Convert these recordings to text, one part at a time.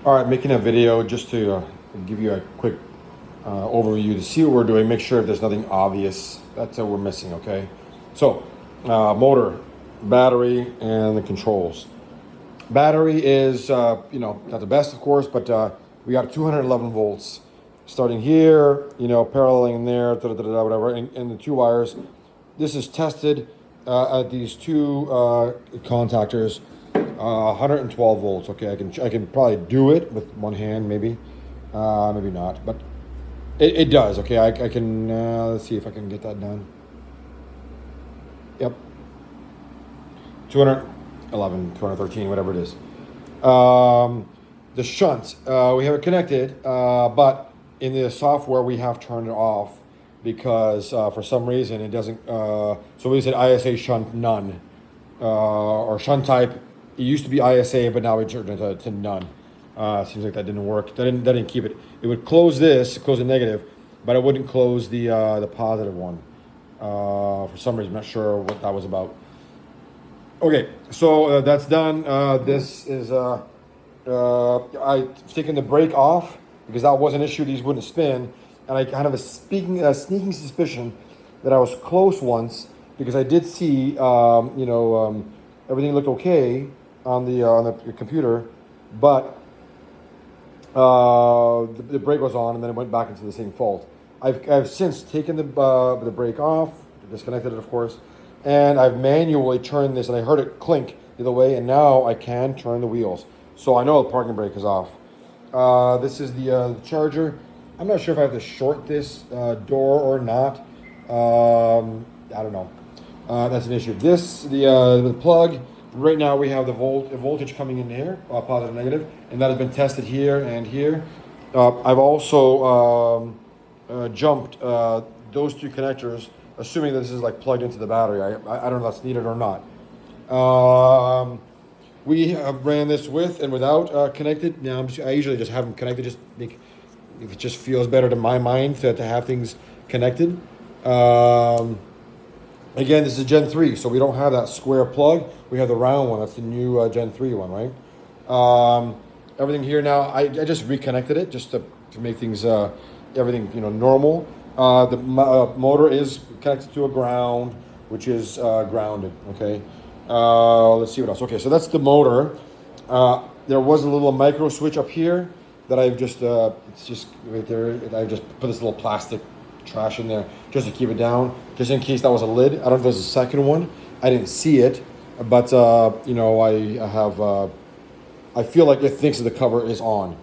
All right, making a video just to give you a quick overview to see what we're doing, make sure if there's nothing obvious that we're missing, okay? So, motor, battery, and the controls. Battery is, not the best, of course, but we got 211 volts starting here, paralleling there, whatever, and the two wires. This is tested at these two contactors. 112 volts. Okay, I can probably do it with one hand, maybe not, but it does. Okay, I can. Let's see if I can get that done. Yep, 211, 213, whatever it is. The shunt, we have it connected, but in the software we have turned it off because for some reason it doesn't. So we said ISA shunt none or shunt type. It used to be ISA, but now we turned it to none. Seems like that didn't work. That didn't keep it. It would close the negative, but it wouldn't close the positive one. For some reason, I'm not sure what that was about. Okay, so that's done. This is I've taken the brake off because that was an issue. These wouldn't spin, and I kind of a sneaking suspicion that I was close once because I did see everything looked okay on the computer, but the brake was on and then it went back into the same fault. I've since taken the brake off, disconnected it of course, and I've manually turned this, and I heard it clink the other way, and now I can turn the wheels. So I know the parking brake is off. This is the charger. I'm not sure if I have to short this door or not. I don't know. That's an issue. The plug. Right now we have the voltage coming in here, positive, negative, and that has been tested here and here. I've also jumped those two connectors, assuming that this is like plugged into the battery. I don't know if that's needed or not. We have ran this with and without connected. Now I usually just have them connected, just if it just feels better to my mind to have things connected. Again, this is Gen 3, so we don't have that square plug. We have the round one. That's the new Gen 3 one, right? Everything here now, I just reconnected it just to make things, everything, normal. The motor is connected to a ground, which is grounded, okay? Let's see what else. Okay, so that's the motor. There was a little micro switch up here that I've just, it's just right there. I just put this little plastic trash in there just to keep it down, just in case that was a lid. I don't know if there's a second one. I didn't see it, but I have. I feel like it thinks that the cover is on.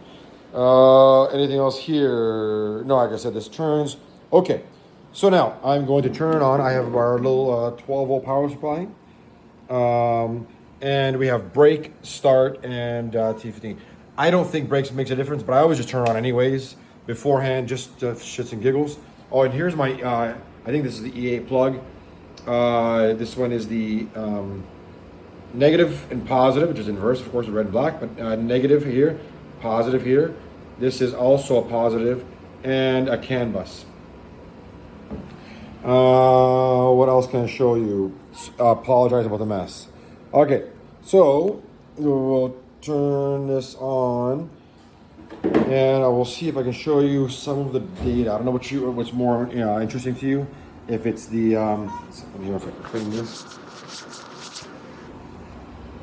Anything else here? No, like I said, this turns. Okay, so now I'm going to turn it on. I have our little 12 volt power supply, and we have brake, start, and T15. I don't think brakes makes a difference, but I always just turn it on anyways beforehand, just shits and giggles. Oh, and here's my, I think this is the E8 plug. This one is the negative and positive, which is inverse, of course, with red and black, but negative here, positive here. This is also a positive, and a CAN bus. What else can I show you? Apologize about the mess. Okay, so we'll turn this on. And I will see if I can show you some of the data. I don't know what's more interesting to you. If it's the let me know if I can clean this.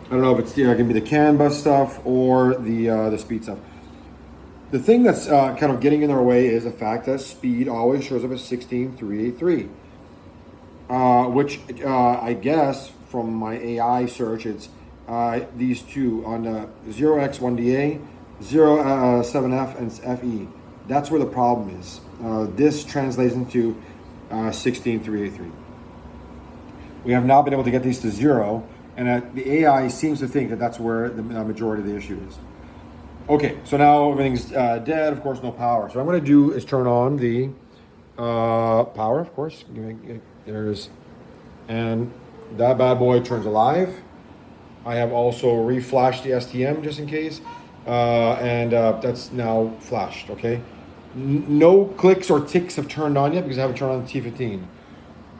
I don't know if it's can be the CAN bus stuff or the speed stuff. The thing that's kind of getting in our way is the fact that speed always shows up as 16383, which I guess from my AI search it's these two on the 0x1DA. 07F and FE. That's where the problem is. This translates into 16383. We have not been able to get these to 0, and the AI seems to think that that's where the majority of the issue is. Okay, so now everything's dead. Of course, no power. So what I'm going to do is turn on the power. Of course, there's, and that bad boy turns alive. I have also reflashed the STM just in case. And that's now flashed, okay? No clicks or ticks have turned on yet because I haven't turned on the T15.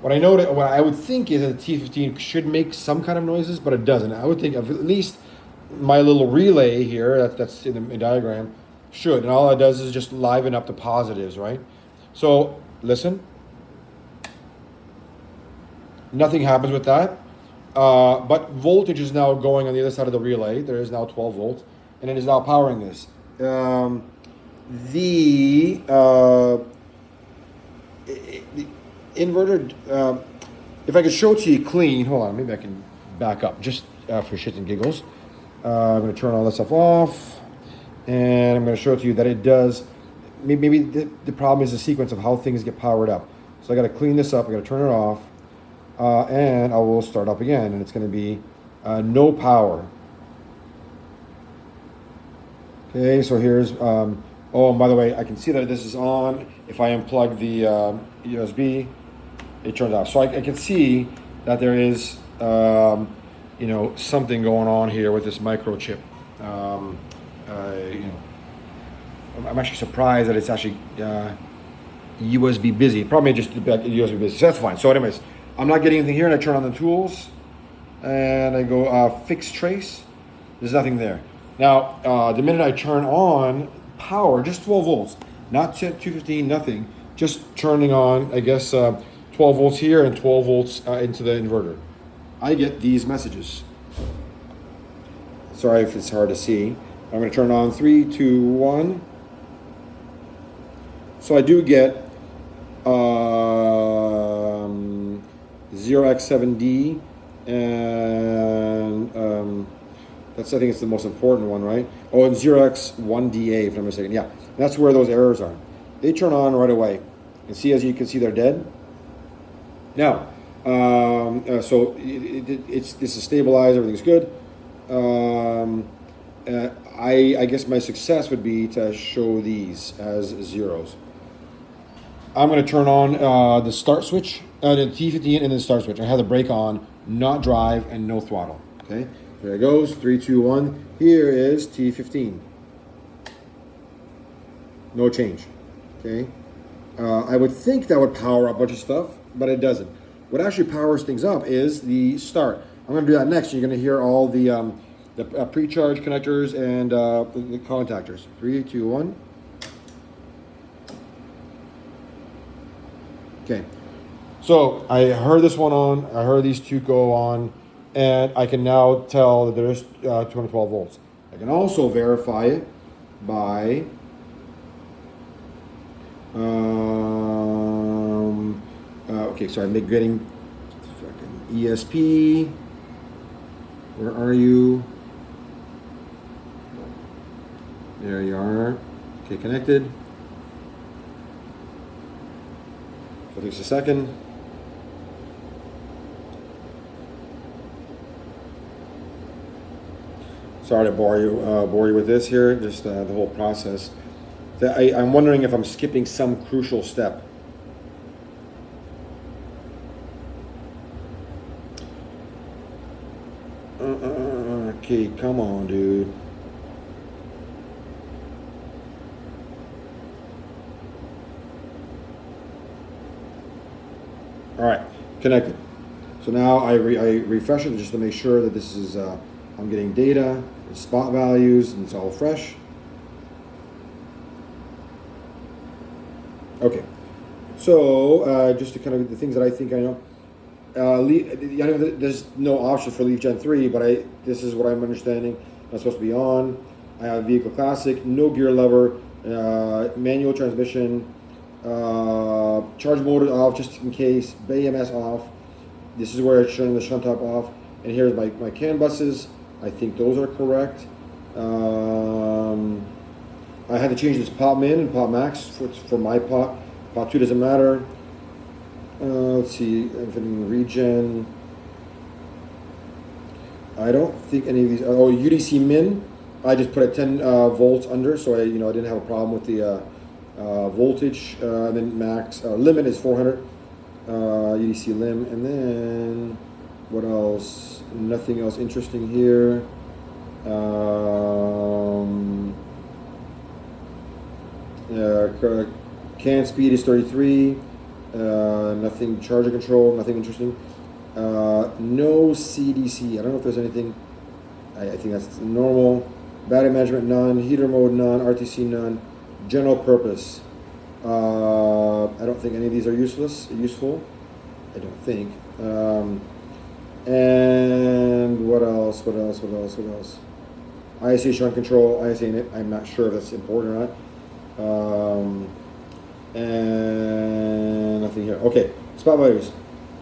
What I would think is that the T15 should make some kind of noises, but it doesn't. I would think of at least my little relay here, that's in the diagram, should. And all it does is just liven up the positives, right? So listen. Nothing happens with that. But voltage is now going on the other side of the relay. There is now 12 volts, and it is now powering this. The inverter, if I could show it to you clean, hold on, maybe I can back up just for shits and giggles. I'm going to turn all this stuff off, and I'm going to show it to you that it does. Maybe the problem is the sequence of how things get powered up. So I got to clean this up. I got to turn it off. And I will start up again, and it's going to be no power. Okay, so here's, oh, and by the way, I can see that this is on. If I unplug the USB, it turns off. So I can see that there is, you know, something going on here with this microchip. You know, I'm actually surprised that it's actually USB busy. Probably just USB busy, so that's fine. So anyways, I'm not getting anything here, and I turn on the tools, and I go fix trace. There's nothing there. Now, the minute I turn on power, just 12 volts, not 215, nothing, just turning on, I guess, 12 volts here and 12 volts into the inverter. I get these messages. Sorry if it's hard to see. I'm going to turn on 3, 2, 1. So I do get 0x7D, and that's, I think it's the most important one, right? Oh, and 0x1DA, if I'm not mistaken. Yeah, that's where those errors are. They turn on right away. And see, as you can see, they're dead. Now, so this is stabilized, everything's good. I guess my success would be to show these as zeros. I'm going to turn on the start switch, the T15 and the start switch. I have the brake on, not drive, and no throttle. Okay, there it goes. 3, 2, 1. Here is T15. No change. Okay, I would think that would power up a bunch of stuff, but it doesn't. What actually powers things up is the start. I'm going to do that next. You're going to hear all the pre-charge connectors and the contactors. 3, 2, 1. Okay, so I heard this one on, I heard these two go on, and I can now tell that there is 212 volts. I can also verify it by okay, so I'm getting ESP. Where are you? There you are. Okay, connected. So it takes a second. Sorry to bore you with this here, just the whole process. I'm wondering if I'm skipping some crucial step. Okay, come on, dude. All right, connected. So now I refresh it just to make sure that this is, I'm getting data, spot values, and it's all fresh. Okay, so just to kind of the things that I think I know. I know there's no option for Leaf Gen 3, but this is what I'm understanding. That's supposed to be on. I have vehicle classic, no gear lever, manual transmission, charge motor off just in case, BMS off. This is where it's showing the shunt top off. And here's my CAN buses. I think those are correct. I had to change this pop min and pop max for my pop. Pop 2 doesn't matter. Let's see, if in regen. I don't think any of these. Oh, UDC min. I just put it 10 volts under, so I didn't have a problem with the voltage. And then max limit is 400. UDC lim, and then what else? Nothing else interesting here. CAN speed is 33. Nothing charger control, nothing interesting. No CDC. I don't know if there's anything. I think that's normal. Battery management, none. Heater mode, none. RTC, none. General purpose. I don't think any of these are useful. I don't think. And what else? ISA shunt control, ISA in it. I'm not sure if that's important or not. And nothing here. Okay, spot values.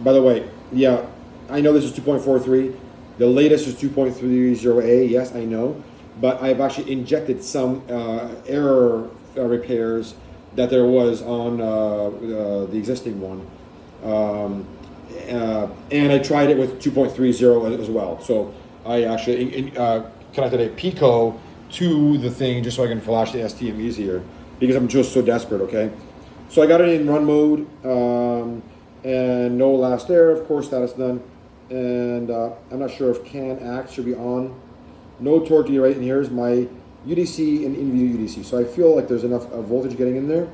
By the way, yeah, I know this is 2.43. The latest is 2.30A. Yes, I know, but I've actually injected some error repairs that there was on the existing one, and I tried it with 2.30 as well. So I actually connected a Pico to the thing just so I can flash the STM easier because I'm just so desperate. Okay, so I got it in run mode, and no last air, of course, status done, and I'm not sure if CAN act should be on. No torque right, and here's my UDC and in-view UDC. So I feel like there's enough voltage getting in there.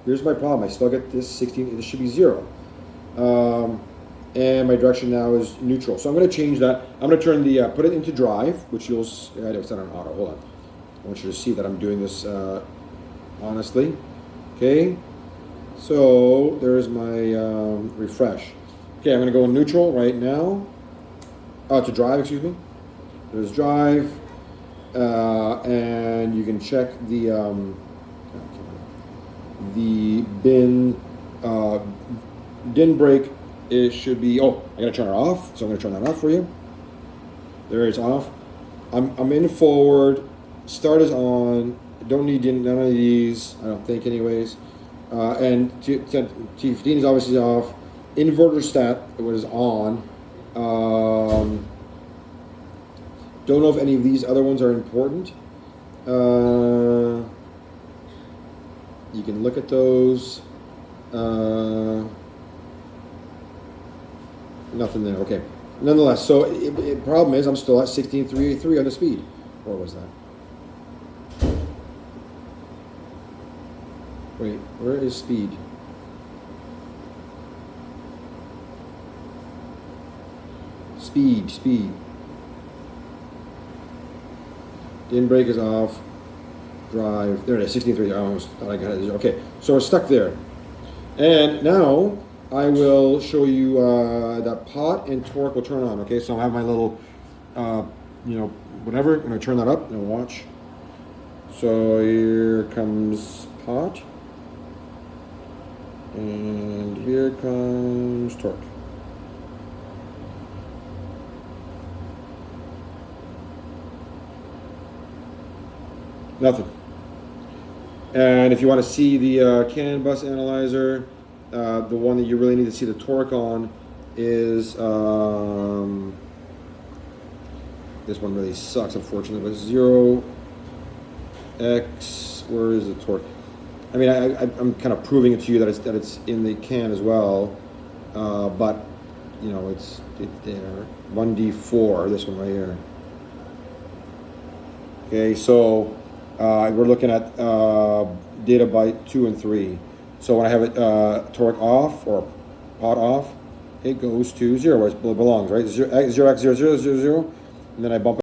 Here's my problem. I still get this 16. This should be 0. And my direction now is neutral. So I'm going to change that. I'm going to turn the put it into drive, which you'll it's not on auto. Hold on. I want you to see that I'm doing this honestly. Okay. So there's my refresh. Okay, I'm going to go in neutral right now. To drive, excuse me. There's drive. And you can check the bin brake. It should be, I gotta turn it off, so I'm gonna turn that off for you. There it's off. I'm in forward, start is on, don't need none of these, I don't think anyways. And T15 is obviously off. Inverter stat was on. Don't know if any of these other ones are important. You can look at those. Nothing there. Okay. Nonetheless, so problem is I'm still at 16,383 on the speed. What was that? Wait, where is speed? Speed. In brake is off. Drive. There it is, 16.3. I almost thought I got it. Okay, so we're stuck there. And now I will show you that pot and torque will turn on. Okay, so I have my little, whatever. I'm going to turn that up and watch. So here comes pot. And here comes torque. Nothing. And if you want to see the CAN bus analyzer, the one that you really need to see the torque on is this one really sucks, unfortunately, but 0x. Where is the torque? I mean, I'm kind of proving it to you that it's in the CAN as well, but it's there. 1D4, this one right here. Okay, so we're looking at data byte 2 and 3. So when I have it torque off or pot off, it goes to 0 where it belongs, right? 0x0000, and then I bump it.